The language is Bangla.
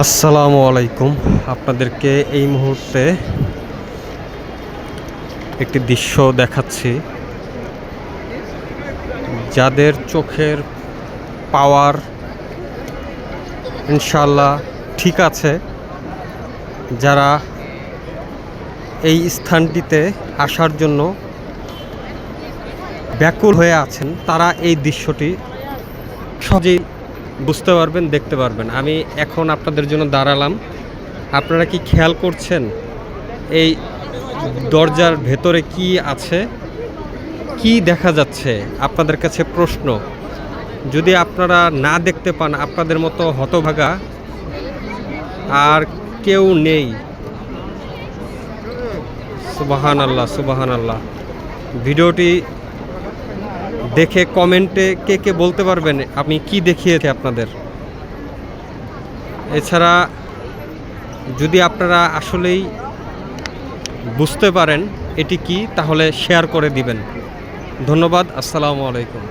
আসসালামু আলাইকুম। আপনাদেরকে এই মুহূর্তে একটি দৃশ্য দেখাচ্ছি। যাদের চোখের পাওয়ার ইনশাআল্লাহ ঠিক আছে, যারা এই স্থানটিতে আসার জন্য ব্যাকুল হয়ে আছেন, তারা এই দৃশ্যটি সহজেই বুঝতে পারবেন, দেখতে পারবেন। আমি এখন আপনাদের জন্য দাঁড়ালাম। আপনারা কি খেয়াল করছেন এই দরজার ভেতরে কি আছে, কি দেখা যাচ্ছে? আপনাদের কাছে প্রশ্ন, যদি আপনারা না দেখতে পান, আপনাদের মতো হতভাগা আর কেউ নেই। সুবহানাল্লাহ, সুবহানাল্লাহ। ভিডিওটি দেখে কমেন্টে কে কে বলতে পারবেন আমি কি দেখিয়েছি আপনাদের। এছাড়া যদি আপনারা আসলেই বুঝতে পারেন এটি কি, তাহলে শেয়ার করে দিবেন। ধন্যবাদ। আসসালামু আলাইকুম।